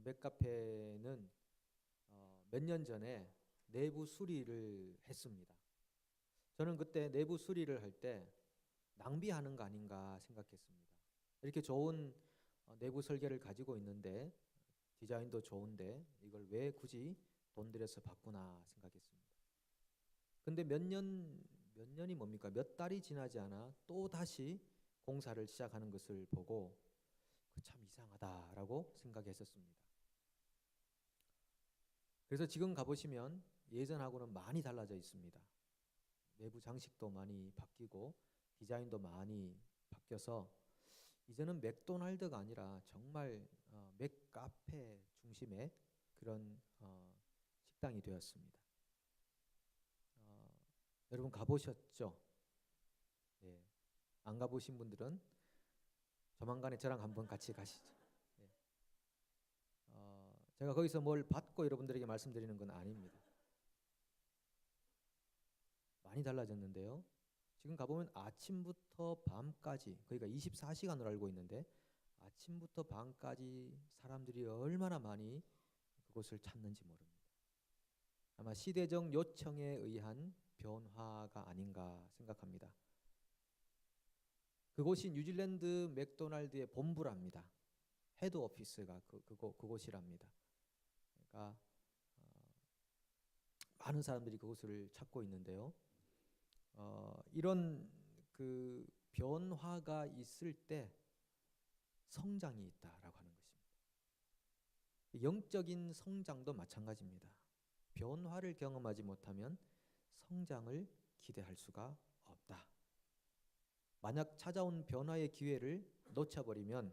맥카페는 몇 년 전에 내부 수리를 했습니다. 저는 그때 내부 수리를 할 때 낭비하는 거 아닌가 생각했습니다. 이렇게 좋은 내부 설계를 가지고 있는데 디자인도 좋은데 이걸 왜 굳이 돈 들여서 바꾸나 생각했습니다. 근데 몇 년이 뭡니까? 몇 달이 지나지 않아 또 다시 공사를 시작하는 것을 보고 참 이상하다라고 생각했었습니다. 그래서 지금 가보시면 예전하고는 많이 달라져 있습니다. 내부 장식도 많이 바뀌고 디자인도 많이 바뀌어서 이제는 맥도날드가 아니라 정말 맥카페 중심의 그런 식당이 되었습니다. 여러분 가보셨죠? 네. 안 가보신 분들은 조만간에 저랑 한번 같이 가시죠. 네. 제가 거기서 뭘 받고 여러분들에게 말씀드리는 건 아닙니다. 많이 달라졌는데요. 지금 가보면 아침부터 밤까지, 그러니까 24시간으로 알고 있는데 아침부터 밤까지 사람들이 얼마나 많이 그곳을 찾는지 모릅니다. 아마 시대적 요청에 의한 변화가 아닌가 생각합니다. 그곳이 뉴질랜드 맥도날드의 본부랍니다. 헤드 오피스가 그곳이랍니다. 그러니까 많은 사람들이 그곳을 찾고 있는데요. 이런 그 변화가 있을 때 성장이 있다라고 하는 것입니다. 영적인 성장도 마찬가지입니다. 변화를 경험하지 못하면 성장을 기대할 수가 없다. 만약 찾아온 변화의 기회를 놓쳐버리면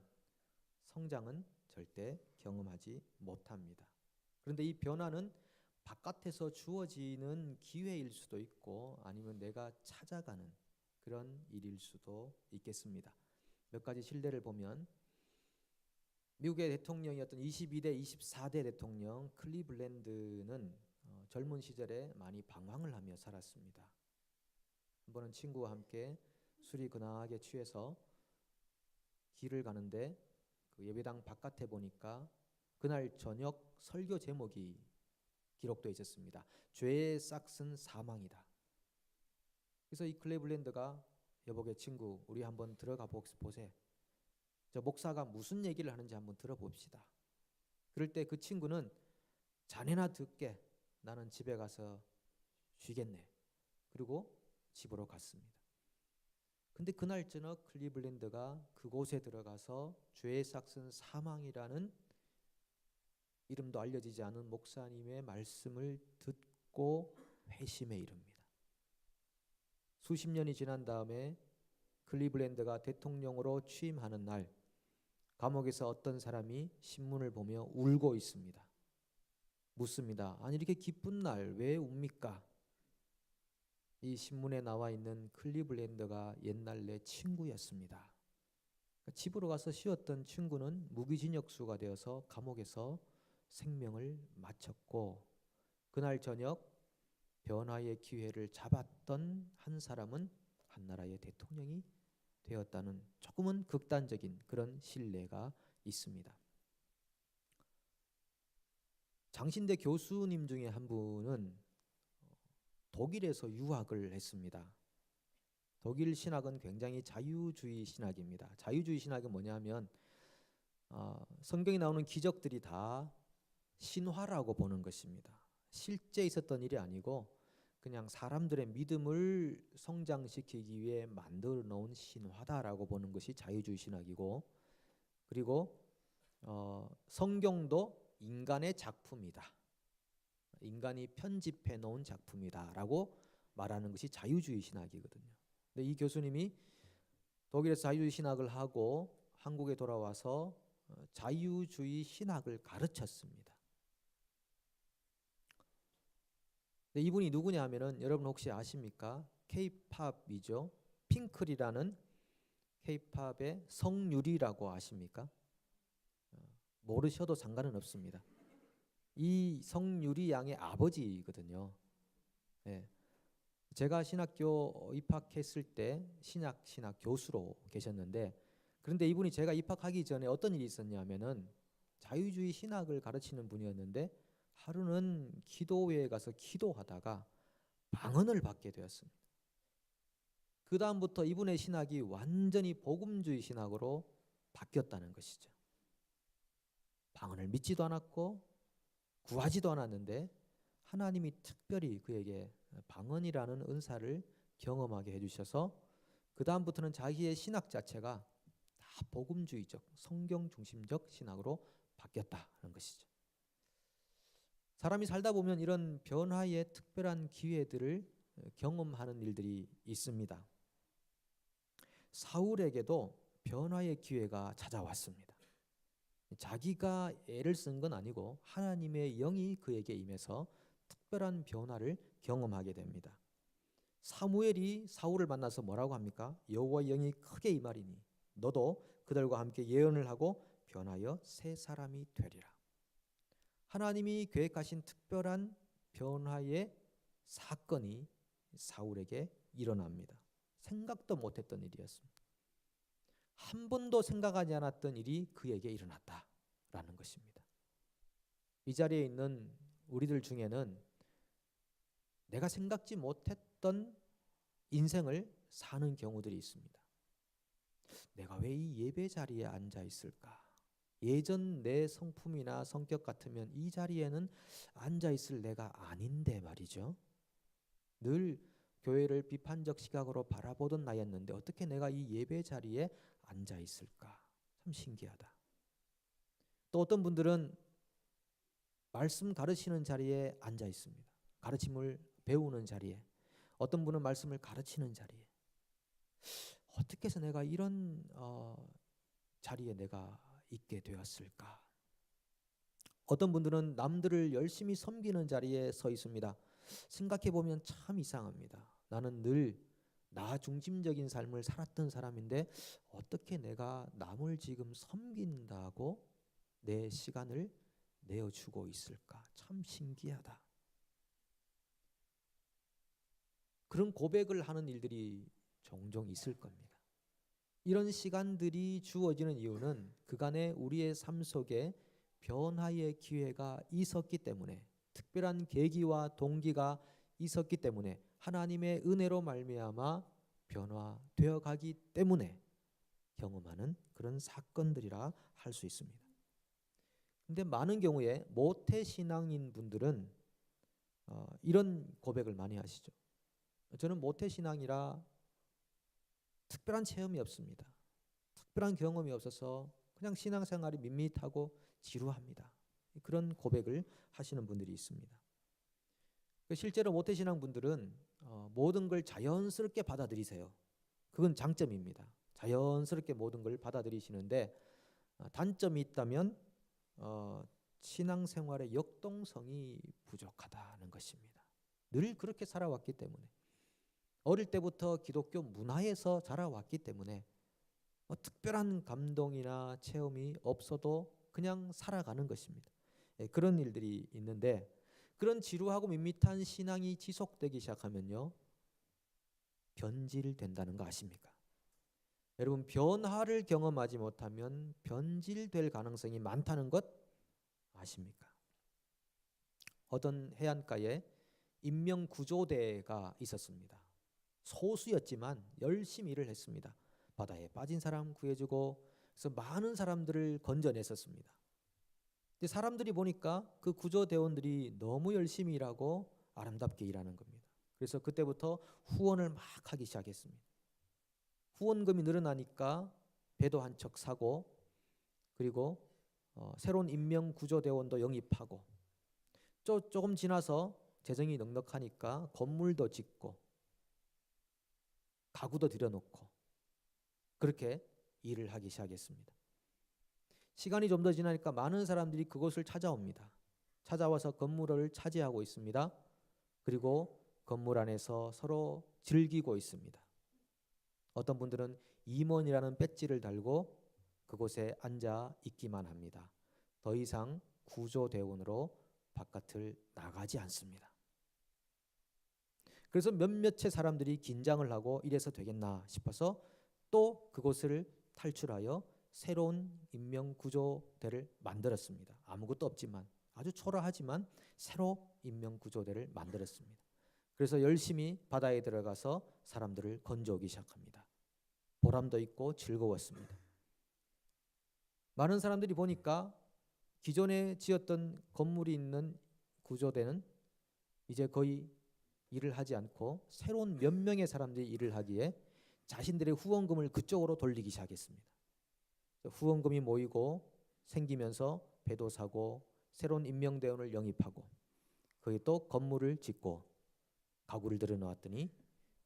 성장은 절대 경험하지 못합니다. 그런데 이 변화는 바깥에서 주어지는 기회일 수도 있고 아니면 내가 찾아가는 그런 일일 수도 있겠습니다. 몇 가지 실례를 보면 미국의 대통령이었던 22대, 24대 대통령 클리블랜드는 젊은 시절에 많이 방황을 하며 살았습니다. 한 번은 친구와 함께 술이 근하게 취해서 길을 가는데 그 예배당 바깥에 보니까 그날 저녁 설교 제목이 기록되어 있었습니다. 죄의 싹은 사망이다. 그래서 이 클리블랜드가 여보게 친구 우리 한번 들어가 보세. 저 목사가 무슨 얘기를 하는지 한번 들어봅시다. 그럴 때 그 친구는 자네나 듣게 나는 집에 가서 쉬겠네. 그리고 집으로 갔습니다. 근데 그날 저녁 클리블랜드가 그곳에 들어가서 죄의 싹은 사망이라는 이름도 알려지지 않은 목사님의 말씀을 듣고 회심에 이릅니다. 수십 년이 지난 다음에 클리블랜드가 대통령으로 취임하는 날 감옥에서 어떤 사람이 신문을 보며 울고 있습니다. 묻습니다. 아니 이렇게 기쁜 날 왜 웁니까? 이 신문에 나와 있는 클리블랜드가 옛날 내 친구였습니다. 집으로 가서 쉬었던 친구는 무기징역수가 되어서 감옥에서 생명을 마쳤고 그날 저녁 변화의 기회를 잡았던 한 사람은 한 나라의 대통령이 되었다는 조금은 극단적인 그런 신뢰가 있습니다. 장신대 교수님 중에 한 분은 독일에서 유학을 했습니다. 독일 신학은 굉장히 자유주의 신학입니다. 자유주의 신학은 뭐냐면 성경에 나오는 기적들이 다 신화라고 보는 것입니다. 실제 있었던 일이 아니고 그냥 사람들의 믿음을 성장시키기 위해 만들어 놓은 신화다라고 보는 것이 자유주의 신학이고 그리고 성경도 인간의 작품이다. 인간이 편집해 놓은 작품이다라고 말하는 것이 자유주의 신학이거든요. 근데 이 교수님이 독일에서 자유주의 신학을 하고 한국에 돌아와서 자유주의 신학을 가르쳤습니다. 근데 이분이 누구냐 하면은 여러분 혹시 아십니까? K-팝이죠. 핑클이라는 K-팝의 성유리라고 아십니까? 모르셔도 상관은 없습니다. 이 성유리 양의 아버지거든요. 네. 제가 신학교 입학했을 때 신학 교수로 계셨는데 그런데 이분이 제가 입학하기 전에 어떤 일이 있었냐면은 자유주의 신학을 가르치는 분이었는데 하루는 기도회에 가서 기도하다가 방언을 받게 되었습니다. 그 다음부터 이분의 신학이 완전히 복음주의 신학으로 바뀌었다는 것이죠. 방언을 믿지도 않았고 구하지도 않았는데 하나님이 특별히 그에게 방언이라는 은사를 경험하게 해주셔서 그 다음부터는 자기의 신학 자체가 다 복음주의적, 성경 중심적 신학으로 바뀌었다는 것이죠. 사람이 살다 보면 이런 변화의 특별한 기회들을 경험하는 일들이 있습니다. 사울에게도 변화의 기회가 찾아왔습니다. 자기가 애를 쓴 건 아니고 하나님의 영이 그에게 임해서 특별한 변화를 경험하게 됩니다. 사무엘이 사울을 만나서 뭐라고 합니까? 여호와의 영이 크게 임하리니 너도 그들과 함께 예언을 하고 변하여 새 사람이 되리라. 하나님이 계획하신 특별한 변화의 사건이 사울에게 일어납니다. 생각도 못했던 일이었습니다. 한 번도 생각하지 않았던 일이 그에게 일어났다라는 것입니다. 이 자리에 있는 우리들 중에는 내가 생각지 못했던 인생을 사는 경우들이 있습니다. 내가 왜 이 예배 자리에 앉아 있을까? 예전 내 성품이나 성격 같으면 이 자리에는 앉아 있을 내가 아닌데 말이죠. 늘 교회를 비판적 시각으로 바라보던 나였는데 어떻게 내가 이 예배 자리에 앉아 있을까? 참 신기하다. 또 어떤 분들은 말씀 가르치는 자리에 앉아 있습니다. 가르침을 배우는 자리에, 어떤 분은 말씀을 가르치는 자리에. 어떻게 해서 내가 이런 자리에 내가 있게 되었을까? 어떤 분들은 남들을 열심히 섬기는 자리에 서 있습니다. 생각해 보면 참 이상합니다. 나는 늘 나 중심적인 삶을 살았던 사람인데 어떻게 내가 남을 지금 섬긴다고 내 시간을 내어주고 있을까? 참 신기하다. 그런 고백을 하는 일들이 종종 있을 겁니다. 이런 시간들이 주어지는 이유는 그간의 우리의 삶 속에 변화의 기회가 있었기 때문에, 특별한 계기와 동기가 있었기 때문에, 하나님의 은혜로 말미암아 변화되어 가기 때문에 경험하는 그런 사건들이라 할 수 있습니다. 근데 많은 경우에 모태신앙인 분들은 이런 고백을 많이 하시죠. 저는 모태신앙이라 특별한 체험이 없습니다. 특별한 경험이 없어서 그냥 신앙생활이 밋밋하고 지루합니다. 그런 고백을 하시는 분들이 있습니다. 실제로 모태신앙 분들은 모든 걸 자연스럽게 받아들이세요. 그건 장점입니다. 자연스럽게 모든 걸 받아들이시는데 단점이 있다면 신앙생활의 역동성이 부족하다는 것입니다. 늘 그렇게 살아왔기 때문에, 어릴 때부터 기독교 문화에서 자라왔기 때문에 특별한 감동이나 체험이 없어도 그냥 살아가는 것입니다. 그런 일들이 있는데, 그런 지루하고 밋밋한 신앙이 지속되기 시작하면요, 변질된다는 거 아십니까? 여러분, 변화를 경험하지 못하면 변질될 가능성이 많다는 것 아십니까? 어떤 해안가에 인명구조대가 있었습니다. 소수였지만 열심히 일을 했습니다. 바다에 빠진 사람 구해주고, 그래서 많은 사람들을 건져냈었습니다. 근데 사람들이 보니까 그 구조대원들이 너무 열심히 일하고 아름답게 일하는 겁니다. 그래서 그때부터 후원을 막 하기 시작했습니다. 후원금이 늘어나니까 배도 한 척 사고, 그리고 새로운 인명구조대원도 영입하고, 조금 지나서 재정이 넉넉하니까 건물도 짓고 가구도 들여놓고 그렇게 일을 하기 시작했습니다. 시간이 좀 더 지나니까 많은 사람들이 그곳을 찾아옵니다. 찾아와서 건물을 차지하고 있습니다. 그리고 건물 안에서 서로 즐기고 있습니다. 어떤 분들은 임원이라는 배지를 달고 그곳에 앉아 있기만 합니다. 더 이상 구조대원으로 바깥을 나가지 않습니다. 그래서 몇몇의 사람들이 긴장을 하고 이래서 되겠나 싶어서 또 그곳을 탈출하여 새로운 인명구조대를 만들었습니다. 아무것도 없지만, 아주 초라하지만 새로 인명구조대를 만들었습니다. 그래서 열심히 바다에 들어가서 사람들을 건져오기 시작합니다. 보람도 있고 즐거웠습니다. 많은 사람들이 보니까 기존에 지었던 건물이 있는 구조대는 이제 거의 일을 하지 않고 새로운 몇 명의 사람들이 일을 하기에 자신들의 후원금을 그쪽으로 돌리기 시작했습니다. 후원금이 모이고 생기면서 배도 사고 새로운 인명대원을 영입하고 거기 또 건물을 짓고 가구를 들여놓았더니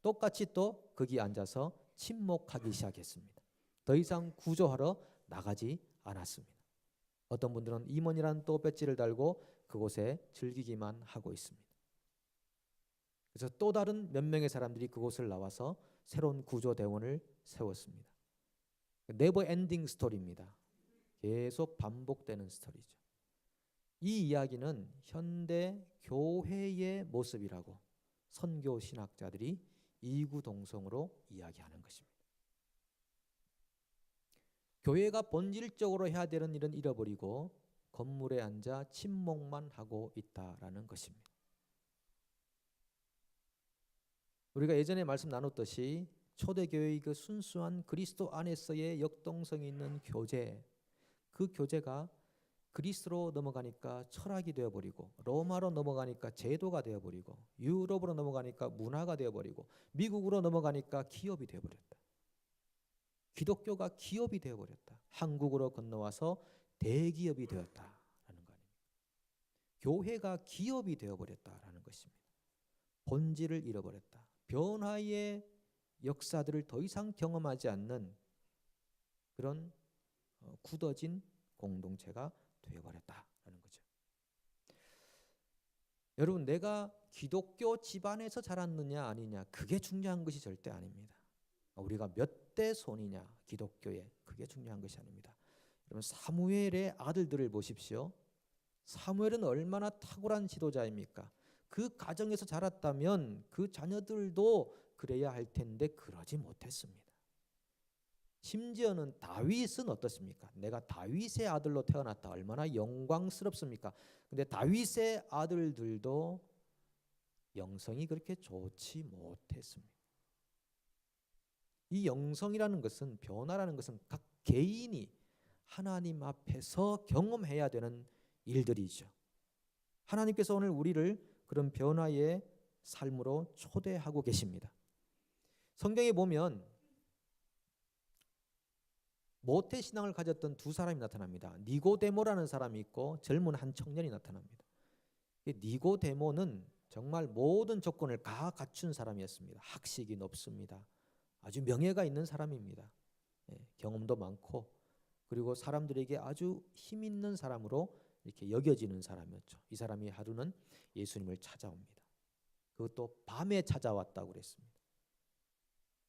똑같이 또 거기 앉아서 침묵하기 시작했습니다. 더 이상 구조하러 나가지 않았습니다. 어떤 분들은 임원이라는 또 배지를 달고 그곳에 즐기기만 하고 있습니다. 그래서 또 다른 몇 명의 사람들이 그곳을 나와서 새로운 구조대원을 세웠습니다. 네버 엔딩 스토리입니다. 계속 반복되는 스토리죠. 이 이야기는 현대 교회의 모습이라고 선교 신학자들이 이구동성으로 이야기하는 것입니다. 교회가 본질적으로 해야 되는 일은 잃어버리고 건물에 앉아 침묵만 하고 있다라는 것입니다. 우리가 예전에 말씀 나눴듯이 초대교회의 그 순수한 그리스도 안에서의 역동성이 있는 교제, 그 교제가 그리스로 넘어가니까 철학이 되어버리고 로마로 넘어가니까 제도가 되어버리고 유럽으로 넘어가니까 문화가 되어버리고 미국으로 넘어가니까 기업이 되어버렸다. 기독교가 기업이 되어버렸다. 한국으로 건너와서 대기업이 되었다라는 거 아닙니까? 교회가 기업이 되어버렸다라는 것입니다. 본질을 잃어버렸다. 변화의 역사들을 더 이상 경험하지 않는 그런 굳어진 공동체가 되어버렸다라는 거죠. 여러분, 내가 기독교 집안에서 자랐느냐 아니냐 그게 중요한 것이 절대 아닙니다. 우리가 몇 대 손이냐 기독교에 그게 중요한 것이 아닙니다. 여러분, 사무엘의 아들들을 보십시오. 사무엘은 얼마나 탁월한 지도자입니까? 그 가정에서 자랐다면 그 자녀들도 그래야 할 텐데 그러지 못했습니다. 심지어는 다윗은 어떻습니까? 내가 다윗의 아들로 태어났다. 얼마나 영광스럽습니까? 근데 다윗의 아들들도 영성이 그렇게 좋지 못했습니다. 이 영성이라는 것은, 변화라는 것은 각 개인이 하나님 앞에서 경험해야 되는 일들이죠. 하나님께서 오늘 우리를 그런 변화의 삶으로 초대하고 계십니다. 성경에 보면 모태신앙을 가졌던 두 사람이 나타납니다. 니고데모라는 사람이 있고 젊은 한 청년이 나타납니다. 니고데모는 정말 모든 조건을 다 갖춘 사람이었습니다. 학식이 높습니다. 아주 명예가 있는 사람입니다. 경험도 많고 그리고 사람들에게 아주 힘 있는 사람으로 이렇게 여겨지는 사람이었죠. 이 사람이 하루는 예수님을 찾아옵니다. 그것도 밤에 찾아왔다고 그랬습니다.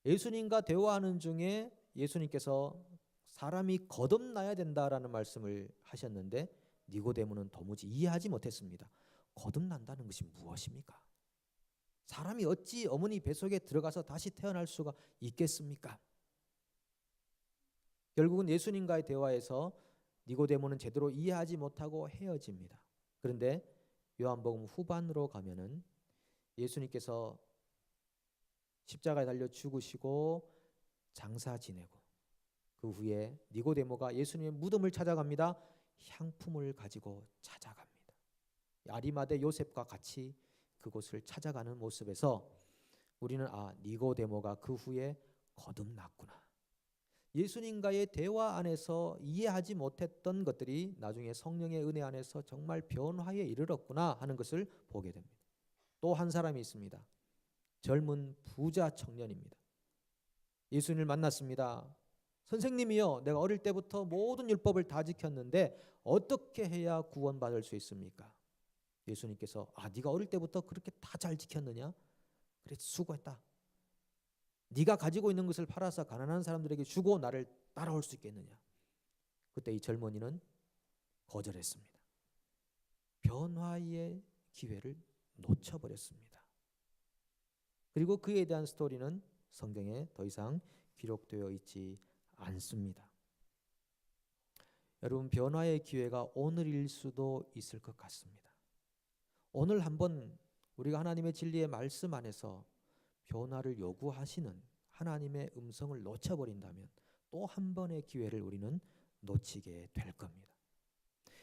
예수님과 대화하는 중에 예수님께서 사람이 거듭나야 된다라는 말씀을 하셨는데 니고데모는 도무지 이해하지 못했습니다. 거듭난다는 것이 무엇입니까? 사람이 어찌 어머니 뱃속에 들어가서 다시 태어날 수가 있겠습니까? 결국은 예수님과의 대화에서 니고데모는 제대로 이해하지 못하고 헤어집니다. 그런데 요한복음 후반으로 가면은 예수님께서 십자가에 달려 죽으시고 장사 지내고 그 후에 니고데모가 예수님의 무덤을 찾아갑니다. 향품을 가지고 찾아갑니다. 아리마대 요셉과 같이 그곳을 찾아가는 모습에서 우리는 니고데모가 그 후에 거듭났구나. 예수님과의 대화 안에서 이해하지 못했던 것들이 나중에 성령의 은혜 안에서 정말 변화에 이르렀구나 하는 것을 보게 됩니다. 또 한 사람이 있습니다. 젊은 부자 청년입니다. 예수님을 만났습니다. 선생님이요, 내가 어릴 때부터 모든 율법을 다 지켰는데 어떻게 해야 구원받을 수 있습니까? 예수님께서 네가 어릴 때부터 그렇게 다 잘 지켰느냐? 그래, 수고했다. 네가 가지고 있는 것을 팔아서 가난한 사람들에게 주고 나를 따라올 수 있겠느냐? 그때 이 젊은이는 거절했습니다. 변화의 기회를 놓쳐버렸습니다. 그리고 그에 대한 스토리는 성경에 더 이상 기록되어 있지 않습니다. 여러분, 변화의 기회가 오늘일 수도 있을 것 같습니다. 오늘 한번 우리가 하나님의 진리의 말씀 안에서 변화를 요구하시는 하나님의 음성을 놓쳐버린다면 또 한 번의 기회를 우리는 놓치게 될 겁니다.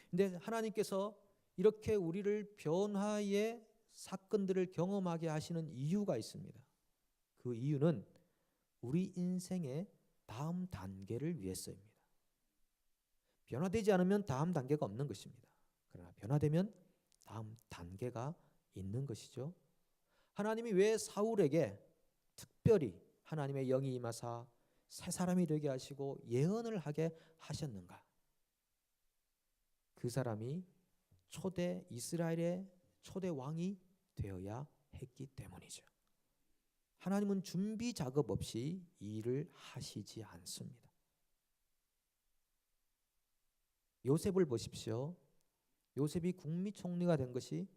근데 하나님께서 이렇게 우리를 변화의 사건들을 경험하게 하시는 이유가 있습니다. 그 이유는 우리 인생의 다음 단계를 위해서입니다. 변화되지 않으면 다음 단계가 없는 것입니다. 그러나 변화되면 다음 단계가 있는 것이죠. 하나님이 왜 사울에게 특별히 하나님의 영이 임하사 새 사람이 되게 하시고 예언을 하게 하셨는가? 그 사람이 초대 이스라엘의 초대 왕이 되어야 했기 때문이죠. 하나님은 준비 작업 없이 이 일을 하시지 않습니다. 요셉을 보십시오. 요셉이 국미총리가 된 것이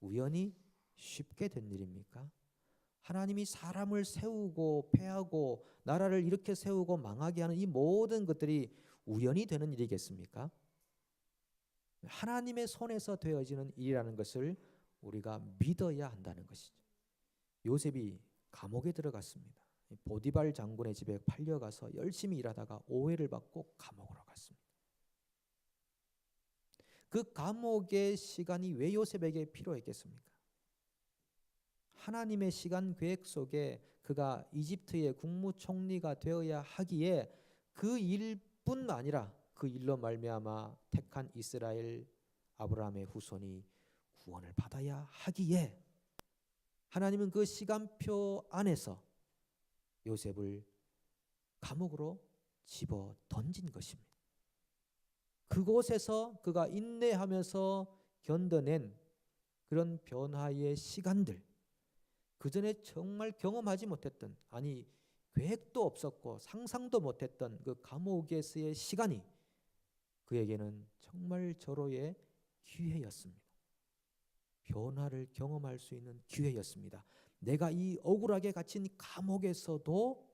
우연히 쉽게 된 일입니까? 하나님이 사람을 세우고 패하고 나라를 이렇게 세우고 망하게 하는 이 모든 것들이 우연히 되는 일이겠습니까? 하나님의 손에서 되어지는 일이라는 것을 우리가 믿어야 한다는 것이죠. 요셉이 감옥에 들어갔습니다. 보디발 장군의 집에 팔려가서 열심히 일하다가 오해를 받고 감옥으로 갔습니다. 그 감옥의 시간이 왜 요셉에게 필요했겠습니까? 하나님의 시간 계획 속에 그가 이집트의 국무총리가 되어야 하기에 그 일뿐 아니라 그 일로 말미암아 택한 이스라엘 아브라함의 후손이 구원을 받아야 하기에 하나님은 그 시간표 안에서 요셉을 감옥으로 집어 던진 것입니다. 그곳에서 그가 인내하면서 견뎌낸 그런 변화의 시간들, 그 전에 정말 경험하지 못했던, 아니 계획도 없었고 상상도 못했던 그 감옥에서의 시간이 그에게는 정말 절호의 기회였습니다. 변화를 경험할 수 있는 기회였습니다. 내가 이 억울하게 갇힌 감옥에서도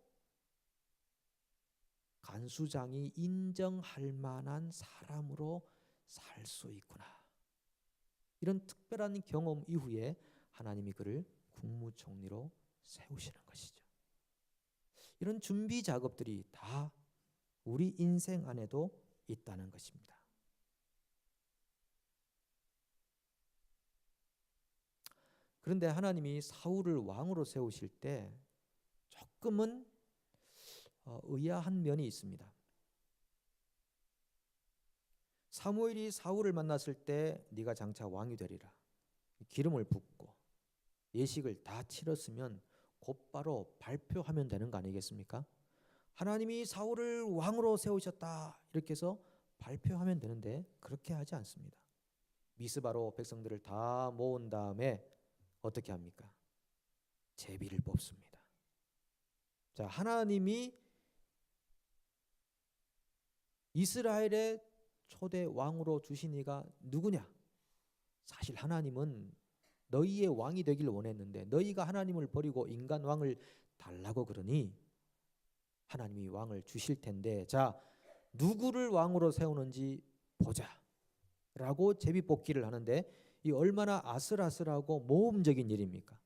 간수장이 인정할 만한 사람으로 살 수 있구나. 이런 특별한 경험 이후에 하나님이 그를 국무총리로 세우시는 것이죠. 이런 준비 작업들이 다 우리 인생 안에도 있다는 것입니다. 그런데 하나님이 사울을 왕으로 세우실 때 조금은 의아한 면이 있습니다. 사무엘이 사울을 만났을 때 네가 장차 왕이 되리라. 기름을 붓고 예식을 다 치렀으면 곧바로 발표하면 되는 거 아니겠습니까? 하나님이 사울을 왕으로 세우셨다 이렇게 해서 발표하면 되는데 그렇게 하지 않습니다. 미스바로 백성들을 다 모은 다음에 어떻게 합니까? 제비를 뽑습니다. 자, 하나님이 이스라엘의 초대 왕으로 주신 이가 누구냐? 사실 하나님은 너희의 왕이 되길 원했는데 너희가 하나님을 버리고 인간 왕을 달라고 그러니 하나님이 왕을 주실 텐데 자, 누구를 왕으로 세우는지 보자 라고 제비뽑기를 하는데 이 얼마나 아슬아슬하고 모험적인 일입니까?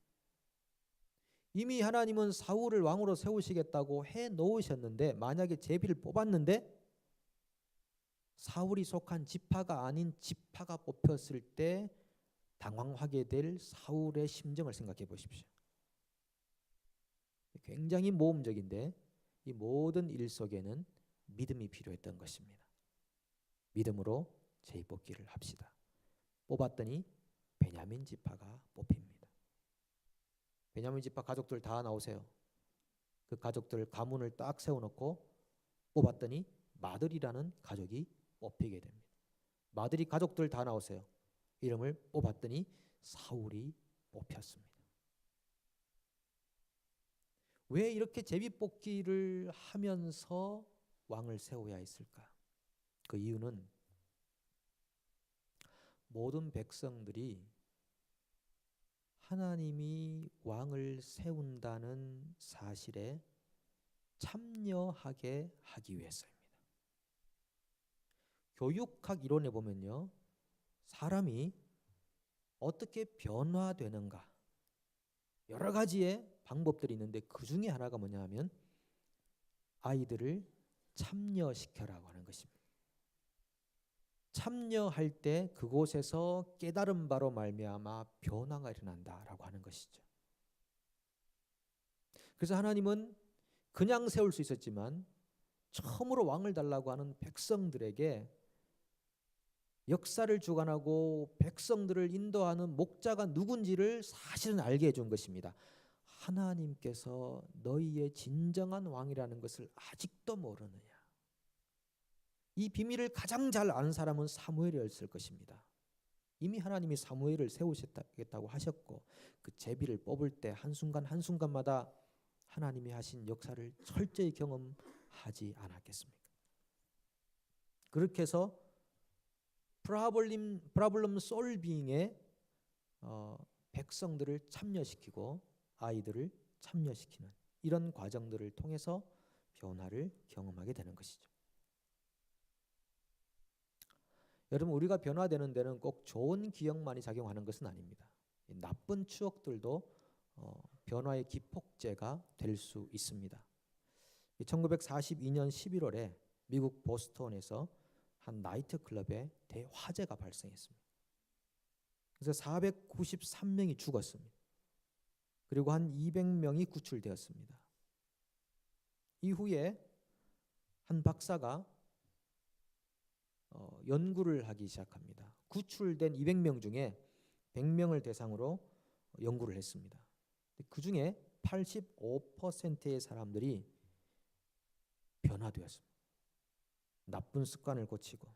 이미 하나님은 사울을 왕으로 세우시겠다고 해 놓으셨는데 만약에 제비를 뽑았는데 사울이 속한 지파가 아닌 지파가 뽑혔을 때 당황하게 될 사울의 심정을 생각해 보십시오. 굉장히 모험적인데 이 모든 일 속에는 믿음이 필요했던 것입니다. 믿음으로 제비뽑기를 합시다. 뽑았더니 베냐민 지파가 뽑힙니다. 베냐민 지파 가족들 다 나오세요. 그 가족들 가문을 딱 세워놓고 뽑았더니 마들이라는 가족이 뽑히게 됩니다. 마들이 가족들 다 나오세요. 이름을 뽑았더니 사울이 뽑혔습니다. 왜 이렇게 제비뽑기를 하면서 왕을 세워야 했을까? 그 이유는 모든 백성들이 하나님이 왕을 세운다는 사실에 참여하게 하기 위해서입니다. 교육학 이론에 보면요, 사람이 어떻게 변화되는가 여러 가지의 방법들이 있는데 그 중에 하나가 뭐냐 하면 아이들을 참여시켜라고 하는 것입니다. 참여할 때 그곳에서 깨달은 바로 말미암아 변화가 일어난다라고 하는 것이죠. 그래서 하나님은 그냥 세울 수 있었지만 처음으로 왕을 달라고 하는 백성들에게 역사를 주관하고 백성들을 인도하는 목자가 누군지를 사실은 알게 해준 것입니다. 하나님께서 너희의 진정한 왕이라는 것을 아직도 모르느냐. 이 비밀을 가장 잘 아는 사람은 사무엘이었을 것입니다. 이미 하나님이 사무엘을 세우셨다고 하셨고 그 제비를 뽑을 때 한순간 한순간마다 하나님이 하신 역사를 철저히 경험하지 않았겠습니까? 그렇게 해서 프라블럼 솔빙에 백성들을 참여시키고 아이들을 참여시키는 이런 과정들을 통해서 변화를 경험하게 되는 것이죠. 여러분, 우리가 변화되는 데는 꼭 좋은 기억만이 작용하는 것은 아닙니다. 나쁜 추억들도 변화의 기폭제가 될 수 있습니다. 1942년 11월에 미국 보스턴에서 한 나이트클럽에 대화재가 발생했습니다. 그래서 493명이 죽었습니다. 그리고 한 200명이 구출되었습니다. 이후에 한 박사가 연구를 하기 시작합니다. 구출된 200명 중에 100명을 대상으로 연구를 했습니다. 그 중에 85%의 사람들이 변화되었습니다. 나쁜 습관을 고치고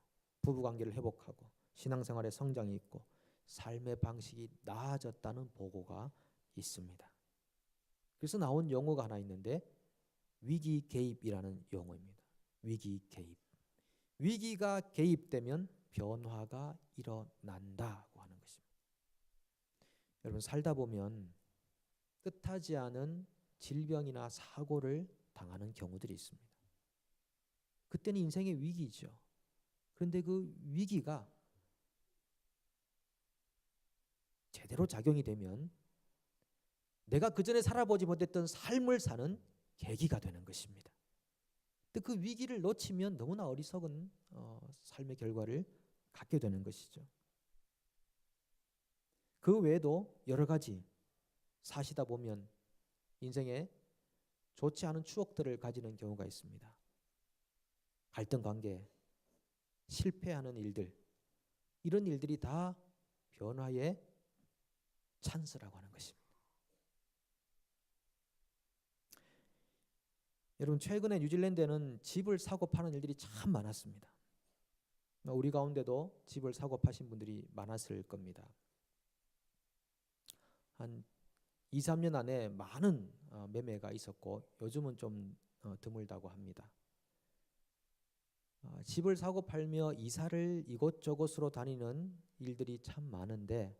부부관계를 회복하고 신앙생활에 성장이 있고 삶의 방식이 나아졌다는 보고가 있습니다. 그래서 나온 용어가 하나 있는데 위기 개입이라는 용어입니다. 위기 개입. 위기가 개입되면 변화가 일어난다고 하는 것입니다. 여러분, 살다 보면 뜻하지 않은 질병이나 사고를 당하는 경우들이 있습니다. 그때는 인생의 위기죠. 그런데 그 위기가 제대로 작용이 되면 내가 그전에 살아보지 못했던 삶을 사는 계기가 되는 것입니다. 근데 그 위기를 놓치면 너무나 어리석은 삶의 결과를 갖게 되는 것이죠. 그 외에도 여러 가지 사시다 보면 인생에 좋지 않은 추억들을 가지는 경우가 있습니다. 갈등 관계, 실패하는 일들, 이런 일들이 다 변화의 찬스라고 하는 것입니다. 여러분, 최근에 뉴질랜드에는 집을 사고 파는 일들이 참 많았습니다. 우리 가운데도 집을 사고 파신 분들이 많았을 겁니다. 한 2, 3년 안에 많은 매매가 있었고 요즘은 좀 드물다고 합니다. 집을 사고 팔며 이사를 이곳저곳으로 다니는 일들이 참 많은데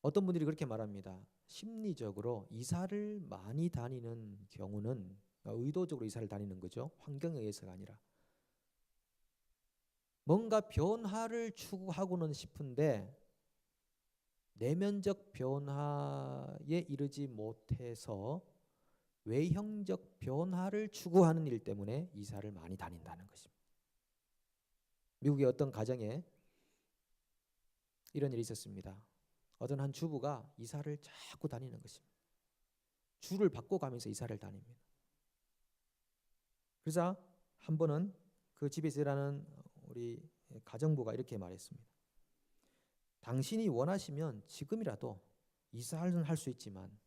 어떤 분들이 그렇게 말합니다. 심리적으로 이사를 많이 다니는 경우는 의도적으로 이사를 다니는 거죠. 환경에 의해서가 아니라 뭔가 변화를 추구하고는 싶은데 내면적 변화에 이르지 못해서 외형적 변화를 추구하는 일 때문에 이사를 많이 다닌다는 것입니다. 미국의 어떤 가정에 이런 일이 있었습니다. 어떤 한 주부가 이사를 자꾸 다니는 것입니다. 주를 바꿔가면서 이사를 다닙니다. 그래서 한 번은 그 집에서 일하는 우리 가정부가 이렇게 말했습니다. 당신이 원하시면 지금이라도 이사는 할 수 있지만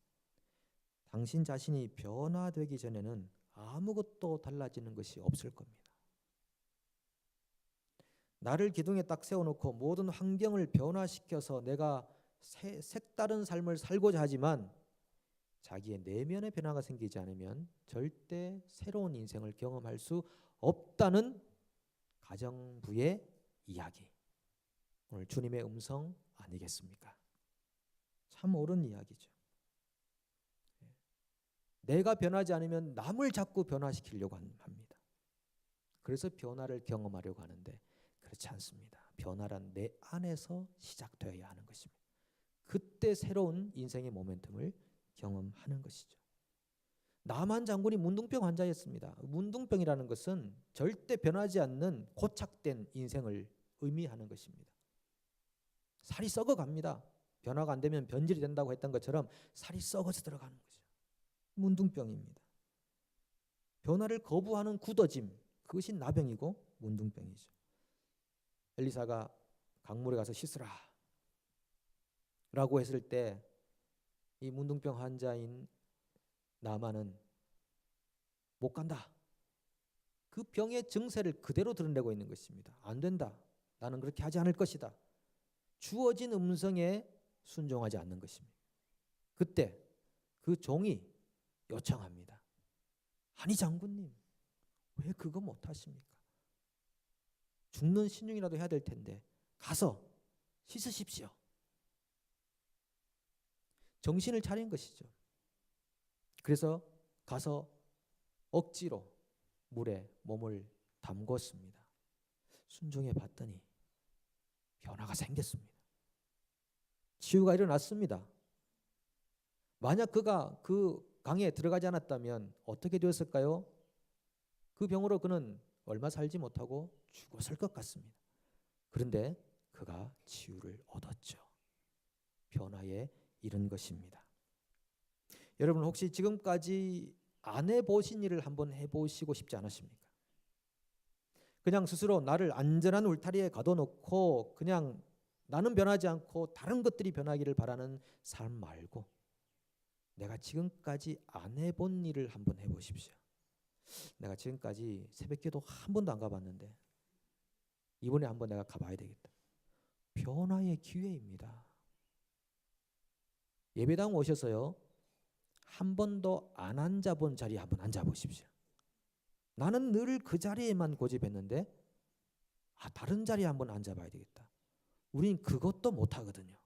당신 자신이 변화되기 전에는 아무것도 달라지는 것이 없을 겁니다. 나를 기둥에 딱 세워놓고 모든 환경을 변화시켜서 내가 색다른 삶을 살고자 하지만 자기의 내면의 변화가 생기지 않으면 절대 새로운 인생을 경험할 수 없다는 가정부의 이야기. 오늘 주님의 음성 아니겠습니까? 참 옳은 이야기죠. 내가 변하지 않으면 남을 자꾸 변화시키려고 합니다. 그래서 변화를 경험하려고 하는데 그렇지 않습니다. 변화란 내 안에서 시작되어야 하는 것입니다. 그때 새로운 인생의 모멘텀을 경험하는 것이죠. 남한 장군이 문둥병 환자였습니다. 문둥병이라는 것은 절대 변하지 않는 고착된 인생을 의미하는 것입니다. 살이 썩어갑니다. 변화가 안 되면 변질이 된다고 했던 것처럼 살이 썩어져 들어가는 거죠. 문둥병입니다. 변화를 거부하는 굳어짐, 그것이 나병이고 문둥병이죠. 엘리사가 강물에 가서 씻으라 라고 했을 때 이 문둥병 환자인 나만은 못 간다. 그 병의 증세를 그대로 드러내고 있는 것입니다. 안 된다. 나는 그렇게 하지 않을 것이다. 주어진 음성에 순종하지 않는 것입니다. 그때 그 종이 요청합니다. 아니 장군님, 왜 그거 못 하십니까? 죽는 신용이라도 해야 될 텐데 가서 씻으십시오. 정신을 차린 것이죠. 그래서 가서 억지로 물에 몸을 담궜습니다. 순종해 봤더니 변화가 생겼습니다. 치유가 일어났습니다. 만약 그가 그 강에 들어가지 않았다면 어떻게 되었을까요? 그 병으로 그는 얼마 살지 못하고 죽었을 것 같습니다. 그런데 그가 치유를 얻었죠. 변화에 이른 것입니다. 여러분 혹시 지금까지 안 해보신 일을 한번 해보시고 싶지 않으십니까? 그냥 스스로 나를 안전한 울타리에 가둬놓고 그냥 나는 변하지 않고 다른 것들이 변하기를 바라는 삶 말고 내가 지금까지 안 해본 일을 한번 해보십시오. 내가 지금까지 새벽기도 한 번도 안 가봤는데 이번에 한번 내가 가봐야 되겠다. 변화의 기회입니다. 예배당 오셔서요, 한 번도 안 앉아본 자리에 한번 앉아보십시오. 나는 늘 그 자리에만 고집했는데 다른 자리에 한번 앉아봐야 되겠다. 우린 그것도 못하거든요.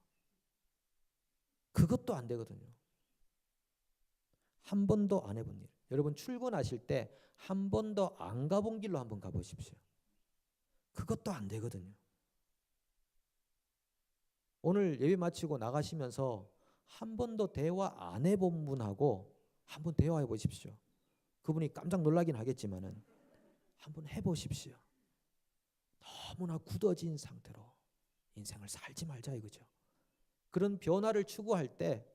그것도 안 되거든요. 한 번도 안 해본 일. 여러분 출근하실 때 한 번도 안 가본 길로 한번 가보십시오. 그것도 안 되거든요. 오늘 예배 마치고 나가시면서 한 번도 대화 안 해본 분하고 한번 대화해 보십시오. 그분이 깜짝 놀라긴 하겠지만은 한번 해보십시오. 너무나 굳어진 상태로 인생을 살지 말자 이거죠. 그런 변화를 추구할 때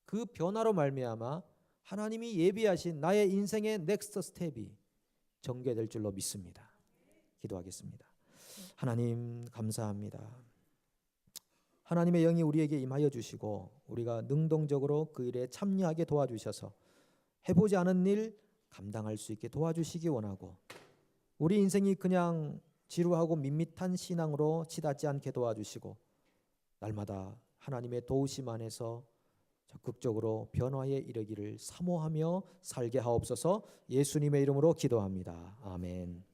그 변화로 말미암아 하나님이 예비하신 나의 인생의 넥스트 스텝이 전개될 줄로 믿습니다. 기도하겠습니다. 하나님 감사합니다. 하나님의 영이 우리에게 임하여 주시고 우리가 능동적으로 그 일에 참여하게 도와주셔서 해보지 않은 일 감당할 수 있게 도와주시기 원하고 우리 인생이 그냥 지루하고 밋밋한 신앙으로 치닫지 않게 도와주시고 날마다 하나님의 도우심 안에서 적극적으로 변화에 이르기를 사모하며 살게 하옵소서. 예수님의 이름으로 기도합니다. 아멘.